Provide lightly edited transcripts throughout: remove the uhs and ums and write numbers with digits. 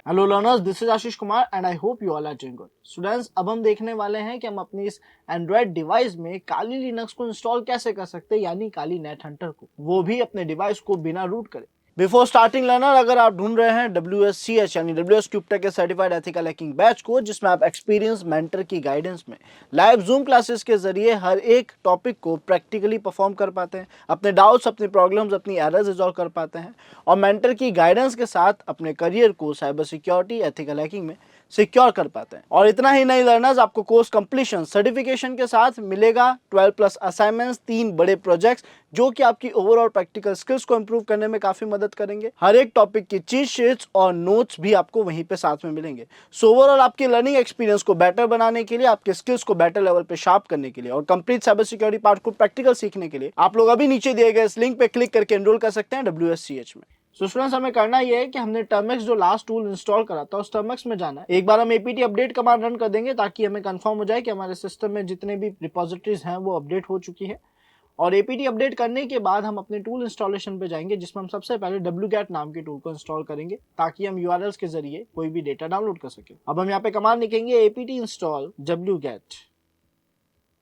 Hello learners, this is Ashish Kumar and I hope you all are doing good. Students, अब हम देखने वाले हैं कि हम अपनी इस एंड्रॉयड डिवाइस में काली लिनक्स को इंस्टॉल कैसे कर सकते हैं, यानी काली नेट हंटर को, वो भी अपने डिवाइस को बिना रूट करे। बिफोर स्टार्टिंग लर्नर, अगर आप ढूंढ रहे हैं WSCH यानी WS क्यूबटेक के सर्टिफाइड एथिकल हैकिंग बैच को, जिसमें आप एक्सपीरियंस मेंटर की गाइडेंस में लाइव जूम क्लासेस के जरिए हर एक टॉपिक को प्रैक्टिकली परफॉर्म कर पाते हैं, अपने डाउट्स, अपनी प्रॉब्लम्स, अपनी एरर्स रिजॉल्व कर पाते हैं और मेंटर की गाइडेंस के साथ अपने करियर को साइबर सिक्योरिटी, एथिकल हैकिंग में सिक्योर कर पाते हैं। और इतना ही नहीं लर्नर्स, आपको कोर्स कंप्लीशन सर्टिफिकेशन के साथ मिलेगा 12+ असाइनमेंट्स, 3 बड़े प्रोजेक्ट्स जो कि आपकी ओवरऑल प्रैक्टिकल स्किल्स को इंप्रूव करने में काफी मदद करेंगे। हर एक टॉपिक की चीट शीट्स और नोट्स भी आपको वहीं पे साथ में मिलेंगे। सो ओवरऑल आपकी लर्निंग एक्सपीरियंस को बेटर बनाने के लिए, आपके स्किल्स को बेटर लेवल पे शार्प करने के लिए और कंप्लीट साइबर सिक्योरिटी पार्ट को प्रैक्टिकल सीखने के लिए आप लोग अभी नीचे दिए गए इस लिंक पे क्लिक करके एनरोल कर सकते हैं WSCH में। सो स्टूडेंट्स, हमें करना ये है कि हमने टर्मिक्स जो लास्ट टूल इंस्टॉल करा था उस टर्मिक्स में जाना है। एक बार हम APT अपडेट कमांड रन कर देंगे ताकि हमें कंफर्म हो जाए कि हमारे सिस्टम में जितने भी रिपोजिटरीज हैं वो अपडेट हो चुकी है। और APT अपडेट करने के बाद हम अपने टूल इंस्टॉलेशन पे जाएंगे, जिसमें हम सबसे पहले wget नाम के टूल को इंस्टॉल करेंगे ताकि हम URLs के जरिए कोई भी डेटा डाउनलोड कर सके। अब हम यहाँ पे कमांड लिखेंगे APT install wget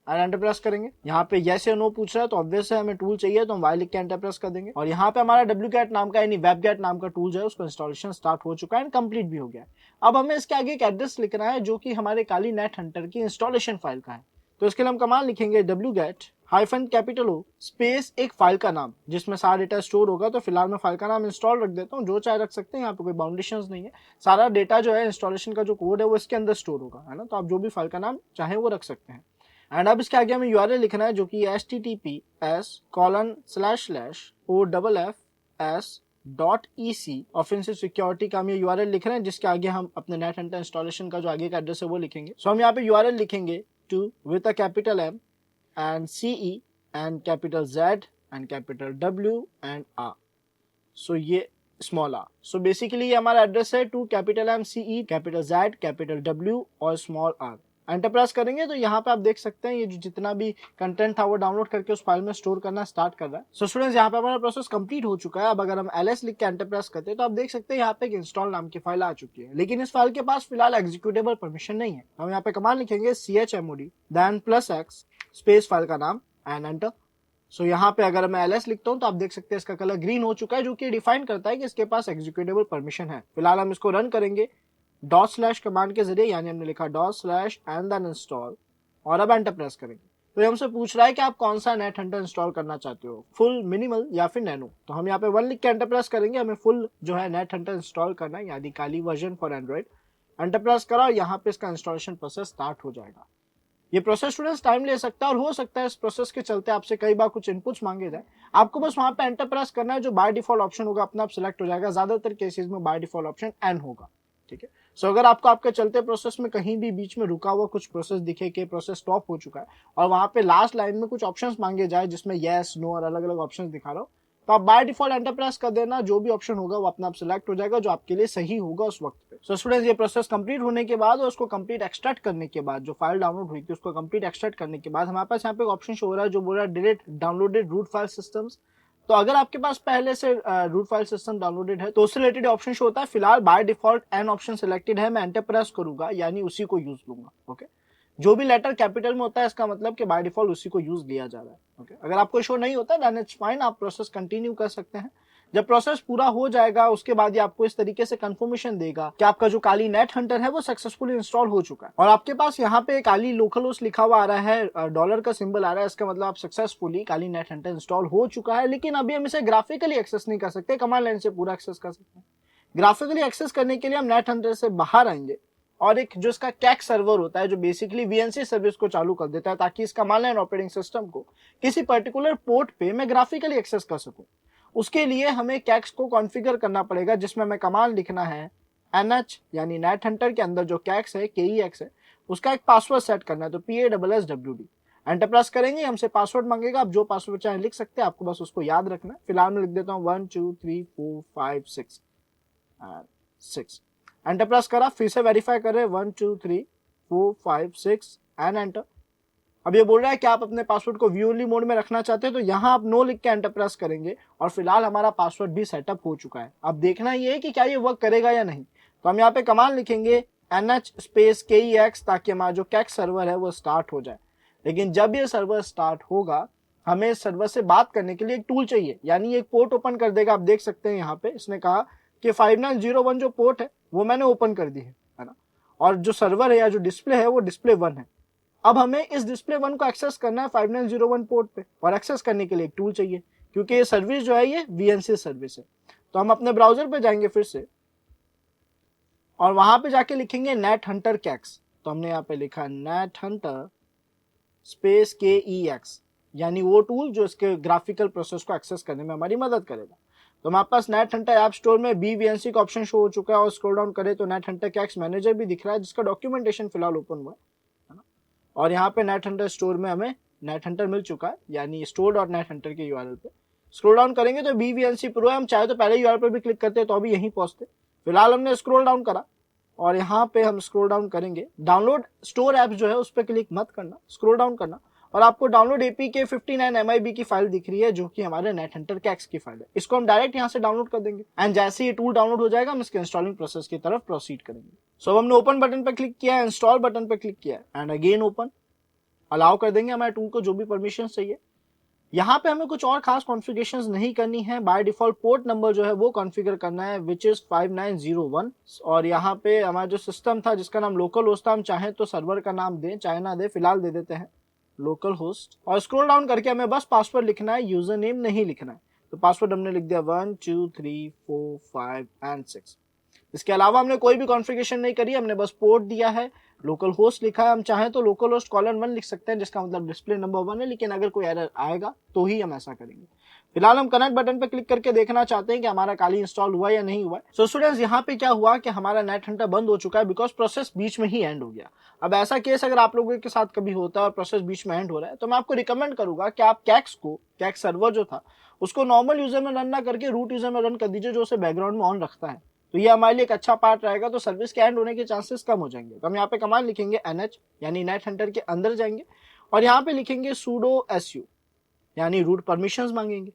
और एंटर प्रेस करेंगे। यहाँ पे यस या नो पूछ रहा है तो ऑब्वियस है हमें टूल चाहिए, तो हम वाई लिख के एंटर प्रेस कर देंगे। और यहाँ पे हमारा wget नाम का यानी वेबगेट नाम का टूल जो है उसका इंस्टॉलेशन स्टार्ट हो चुका है एंड कंप्लीट भी हो गया है। अब हमें इसके आगे एक एड्रेस लिखना है जो कि हमारे काली नेट हंटर की इंस्टॉलेशन फाइल का है। तो इसके लिए हम कमांड लिखेंगे wget -O स्पेस एक फाइल का नाम जिसमें सारा डेटा स्टोर होगा। तो फिलहाल मैं फाइल का नाम इंस्टॉल रख देता हूँ, जो चाहे रख सकते हैं, यहाँ पे कोई बाउंडेशंस नहीं है। सारा डेटा जो है इंस्टॉलेशन का जो कोड है वो इसके अंदर स्टोर होगा, है ना। तो आप जो भी फाइल का नाम चाहे वो रख सकते हैं। एंड अब इसके आगे हमें URL लिखना है जो कि https://OFFS.EC ऑफेंसिव सिक्योरिटी का हम ये URL लिख रहे हैं, जिसके आगे हम अपने नेट हंटर इंस्टॉलेशन का जो आगे का एड्रेस है वो लिखेंगे। सो हम यहाँ पे URL लिखेंगे to with a capital M and CE and capital Z and capital W and R. सो ये स्मॉल r। सो बेसिकली ये हमारा एड्रेस है two capital M CE capital Z capital W और स्मॉल r। एंटर प्रेस करेंगे तो यहाँ पे आप देख सकते हैं ये जो जितना भी कंटेंट था वो डाउनलोड करके उस फाइल में स्टोर करना स्टार्ट कर रहा है। सो स्टूडेंट्स, यहाँ पे हमारा प्रोसेस कंप्लीट हो चुका है। अब अगर हम ls लिख के एंटर प्रेस करते हैं तो आप देख सकते हैं यहाँ पे एक इंस्टॉल नाम की फाइल आ चुकी है, लेकिन इस फाइल के पास फिलहाल एग्जीक्यूटेबल परमिशन नहीं है। हम यहाँ पे कमांड लिखेंगे chmod then +x space file का नाम एंड एंटर। सो यहाँ पे अगर मैं ls लिखता हूँ तो आप देख सकते हैं इसका कलर ग्रीन हो चुका है, जो कि डिफाइन करता है कि इसके पास एग्जीक्यूटेबल परमिशन है। फिलहाल हम इसको रन करेंगे / कमांड के जरिए, यानी हमने लिखा / and then install और अब एंटर प्रेस करेंगे। तो ये हमसे पूछ रहा है कि आप कौन सा नेट हंटर इंस्टॉल करना चाहते हो, फुल, मिनिमल या फिर नैनो। तो हम यहाँ पे 1 लिख के एंटर प्रेस करेंगे। हमें फुल जो है नेट हंटर इंस्टॉल करना है, यानी Kali version for Android. Enter press करा और यहाँ पे इसका इंस्टॉलेशन प्रोसेस स्टार्ट हो जाएगा। ये प्रोसेस स्टूडेंट्स टाइम ले सकता है और हो सकता है इस प्रोसेस के चलते आपसे कई बार कुछ इनपुट्स मांगे जाए। आपको बस वहां पे एंटर प्रेस करना है, जो बाय डिफॉल्ट ऑप्शन होगा अपना आप सिलेक्ट हो जाएगा। ज्यादातर केसेस में बाय डिफॉल्ट ऑप्शन एन होगा, ठीक है। सो अगर आपको आपके चलते प्रोसेस में कहीं भी बीच में रुका हुआ कुछ प्रोसेस दिखे कि प्रोसेस स्टॉप हो चुका है और वहां पे लास्ट लाइन में कुछ ऑप्शंस मांगे जाए जिसमें यस, नो और अलग अलग ऑप्शंस दिखा रहा हो, तो आप बाय डिफॉल्ट एंटर प्रेस कर देना। जो भी ऑप्शन होगा वो अपना आप सिलेक्ट हो जाएगा जो आपके लिए सही होगा उस वक्त पे। सो स्टूडेंट्स, ये प्रोसेस कंप्लीट होने के बाद और उसको कंप्लीट एक्सट्रैक्ट करने के बाद, जो फाइल डाउनलोड हुई थी उसको कंप्लीट एक्सट्रैक्ट करने के बाद हमारे पास यहाँ पे एक ऑप्शन शो हो रहा है जो बोल रहा है delete downloaded root file systems. तो अगर आपके पास पहले से रूट फाइल सिस्टम डाउनलोडेड है तो उससे रिलेटेड ऑप्शन शो होता है। फिलहाल by default an option selected है, मैं एंटर प्रेस करूंगा यानी उसी को यूज लूंगा। ओके, जो भी लेटर कैपिटल में होता है इसका मतलब कि बाय डिफॉल्ट उसी को यूज लिया जा रहा है। ओके, अगर आपको शो नहीं होता देन इट्स फाइन, आप प्रोसेस कंटिन्यू कर सकते हैं। जब प्रोसेस पूरा हो जाएगा उसके बाद ये आपको इस तरीके से कंफर्मेशन देगा कि आपका जो काली नेट हंटर है वो सक्सेसफुली इंस्टॉल हो चुका है और आपके पास यहाँ पे काली लोकल होस्ट लिखा हुआ आ रहा है, डॉलर का सिंबल आ रहा है। इसका मतलब आप सक्सेसफुली काली नेट हंटर इंस्टॉल हो चुका है। लेकिन अभी हम इसे ग्राफिकली एक्सेस नहीं कर सकते, कमांड लाइन से पूरा एक्सेस कर सकते हैं। ग्राफिकली एक्सेस करने के लिए हम नेट हंटर से बाहर आएंगे और एक जो इसका कैक सर्वर होता है जो बेसिकली VNC सर्विस को चालू कर देता है ताकि इस कमांड लाइन ऑपरेटिंग सिस्टम को किसी पर्टिकुलर पोर्ट पे मैं ग्राफिकली एक्सेस कर सकूं। उसके लिए हमें कैक्स को कॉन्फ़िगर करना पड़ेगा, जिसमें हमें कमांड लिखना है NH यानी नेट हंटर के अंदर जो कैक्स है KEX है उसका एक पासवर्ड सेट करना है, तो PASSWD एंटर प्रेस करेंगे। हमसे पासवर्ड मांगेगा, आप जो पासवर्ड चाहे लिख सकते हैं, आपको बस उसको याद रखना है। फिलहाल मैं लिख देता हूँ 1 2 3 4 5 6 एंटर प्रेस करा। फिर से वेरीफाई कर रहे हैं 1 2 3 4 5 6 एंड एंटर। अब ये बोल रहा है कि आप अपने पासवर्ड को व्यू ओनली मोड में रखना चाहते हैं, तो यहाँ आप नो लिख के एंटर प्रेस करेंगे और फिलहाल हमारा पासवर्ड भी सेटअप हो चुका है। अब देखना ये है कि क्या ये वर्क करेगा या नहीं। तो हम यहाँ पे कमांड लिखेंगे nh स्पेस kex, ताकि हमारा जो कैक्स सर्वर है वो स्टार्ट हो जाए। लेकिन जब ये सर्वर स्टार्ट होगा, हमें सर्वर से बात करने के लिए एक टूल चाहिए, यानी एक पोर्ट ओपन कर देगा। आप देख सकते हैं यहाँ पे इसने कहा कि 5901 जो पोर्ट है वो मैंने ओपन कर दी है ना, और जो सर्वर है या जो डिस्प्ले है वो डिस्प्ले 1 है। अब हमें इस डिस्प्ले 1 को एक्सेस करना है 5901 पोर्ट पे, और एक्सेस करने के लिए एक टूल चाहिए, क्योंकि ये सर्विस जो है ये VNC सर्विस है। तो हम अपने ब्राउजर पे जाएंगे फिर से, और वहां पे जाके लिखेंगे नेट हंटर कैक्स। तो हमने यहाँ पे लिखा नेट हंटर स्पेस KEX, यानी वो टूल जो इसके ग्राफिकल प्रोसेस को एक्सेस करने में हमारी मदद करेगा। तो हमारे पास नेट हंटर ऐप स्टोर में BVNC का ऑप्शन शो हो चुका है, और स्क्रॉल डाउन करें तो नेट हंटर कैक्स मैनेजर भी दिख रहा है, जिसका डॉक्यूमेंटेशन फिलहाल ओपन हुआ है ना। और यहाँ पे नेट हंटर स्टोर में हमें नेट हंटर मिल चुका है, यानी store.nethunter के URL पे स्क्रॉल डाउन करेंगे तो BVNC प्रो है। हम चाहे तो पहले URL पर भी क्लिक करते तो अभी यहीं पहुंचते। फिलहाल हमने स्क्रॉल डाउन करा, और यहाँ पे हम स्क्रॉल डाउन करेंगे। डाउनलोड स्टोर ऐप जो है उस पर क्लिक मत करना, स्क्रॉल डाउन करना, और आपको डाउनलोड APK 59 MIB की फाइल दिख रही है, जो कि हमारे नेट हंटर कैक्स की फाइल है। इसको हम डायरेक्ट यहाँ से डाउनलोड कर देंगे, एंड जैसे ये टूल डाउनलोड हो जाएगा हम इसके इंस्टॉलिंग प्रोसेस की तरफ प्रोसीड करेंगे। सो हमने ओपन बटन पर क्लिक किया, इंस्टॉल बटन पर क्लिक किया, एंड अगेन ओपन। अलाउ कर देंगे हमारे टूल को जो भी परमिशन चाहिए। यहाँ पे हमें कुछ और खास कॉन्फ़िगरेशंस नहीं करनी है। बाय डिफॉल्ट पोर्ट नंबर जो है वो कॉन्फ़िगर करना है, विच इज 5901। और यहाँ पे हमारा जो सिस्टम था जिसका नाम लोकल होस्ट था, हम चाहें तो सर्वर का नाम दें चाहे ना दे, फिलहाल दे देते हैं लोकल होस्ट। और स्क्रॉल डाउन करके हमें बस पासवर्ड लिखना है, यूजर नेम नहीं लिखना है। तो पासवर्ड हमने लिख दिया 1 2 3 4 5 एंड 6। इसके अलावा हमने कोई भी कॉन्फ़िगरेशन नहीं करी, हमने बस पोर्ट दिया है, लोकल होस्ट लिखा है। हम चाहें तो लोकल होस्ट :1 लिख सकते हैं, जिसका मतलब डिस्प्ले नंबर 1 है, लेकिन अगर कोई एरर आएगा तो ही हम ऐसा करेंगे। फिलहाल हम कनेक्ट बटन पे क्लिक करके देखना चाहते हैं कि हमारा काली इंस्टॉल हुआ या नहीं हुआ। सो स्टूडेंट्स, यहाँ पे क्या हुआ कि हमारा नेट हंटर बंद हो चुका है, बिकॉज प्रोसेस बीच में ही एंड हो गया। अब ऐसा केस अगर आप लोगों के साथ कभी होता है और प्रोसेस बीच में एंड हो रहा है, तो मैं आपको रिकमेंड करूंगा कि आप कैक्स सर्वर जो था उसको नॉर्मल यूजर में रन ना करके रूट यूजर में रन कर दीजिए, जो उसे बैकग्राउंड में ऑन रखता है। तो ये हमारे लिए एक अच्छा पार्ट रहेगा, तो सर्विस के एंड होने के चांसेस कम हो जाएंगे। तो हम यहाँ पे कमांड लिखेंगे NH, यानी नेट हंटर के अंदर जाएंगे, और यहाँ पे लिखेंगे sudo su, यानी रूट परमिशंस मांगेंगे।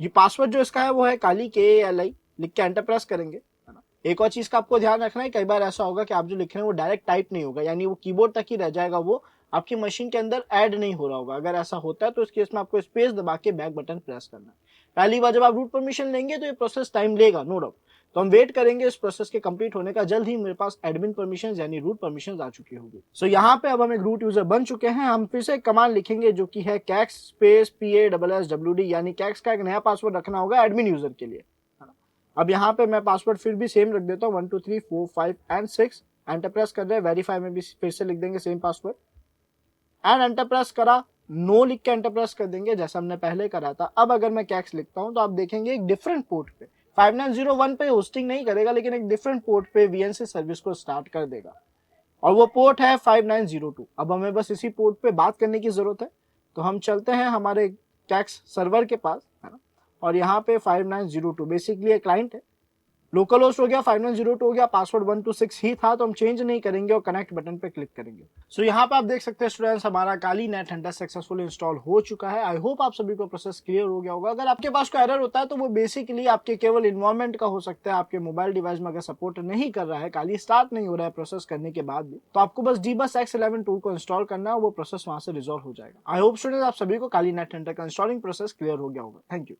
ये पासवर्ड जो इसका है वो है काली KALI, लिख के एंटर प्रेस करेंगे, है ना। एक और चीज का आपको ध्यान रखना है, कई बार ऐसा होगा कि आप जो लिख रहे हैं वो डायरेक्ट टाइप नहीं होगा, यानी वो कीबोर्ड तक ही रह जाएगा, वो आपकी मशीन के अंदर ऐड नहीं हो रहा होगा। अगर ऐसा होता है तो इस केस में आपको स्पेस दबा के बैक बटन प्रेस करना है। पहली बार जब आप रूट परमिशन लेंगे तो ये प्रोसेस टाइम लेगा, नो डाउट। तो हम वेट करेंगे इस प्रोसेस के कंप्लीट होने का। जल्द ही मेरे पास एडमिन परमिशन यानी रूट परमिशन आ चुकी होगी। सो यहाँ पे अब हम एक रूट यूजर बन चुके हैं। हम फिर से एक कमांड लिखेंगे जो कि है कैक्स स्पेस PASSWD, यानी कैक्स का एक नया पासवर्ड रखना होगा एडमिन यूजर के लिए। अब यहाँ पे मैं पासवर्ड फिर भी सेम रख देता हूँ, 1 2 3 4 5 एंड 6। एंटर प्रेस कर रहे हैं, वेरीफाई में भी फिर से लिख देंगे same password, and enter press करा, नो लिख के एंटर प्रेस कर देंगे जैसा हमने पहले करा था। अब अगर मैं कैक्स लिखता हूं तो आप देखेंगे एक डिफरेंट पोर्ट पे 5901 पे होस्टिंग नहीं करेगा, लेकिन एक डिफरेंट पोर्ट पे VNC सर्विस को स्टार्ट कर देगा, और वो पोर्ट है 5902। अब हमें बस इसी पोर्ट पे बात करने की जरूरत है। तो हम चलते हैं हमारे कैक्स सर्वर के पास, है ना, और यहाँ पे 5902 बेसिकली एक क्लाइंट है। लोकल होस्ट हो गया, 5902 हो गया, पासवर्ड 126 ही था, तो हम चेंज नहीं करेंगे और कनेक्ट बटन पे क्लिक करेंगे। सो यहाँ पे आप देख सकते हैं स्टूडेंट्स, हमारा काली नेट हंटर सक्सेसफुली इंस्टॉल हो चुका है। आई होप आप सभी को प्रोसेस क्लियर हो गया होगा। अगर आपके पास कोई एरर होता है तो वो बेसिकली आपके केवल इन्वायरमेंट का हो सकता है, आपके मोबाइल डिवाइस में अगर सपोर्ट नहीं कर रहा है, काली स्टार्ट नहीं हो रहा है प्रोसेस करने के बाद भी, तो आपको बस Dbus X11 टूल को इंस्टॉल करना है, वो प्रोसेस वहां से रिजॉल्व हो जाएगा। आई होप स्टूडेंट्स आप सभी को काली नेट हंटर का इंस्टॉलिंग प्रोसेस क्लियर हो गया होगा। Thank you.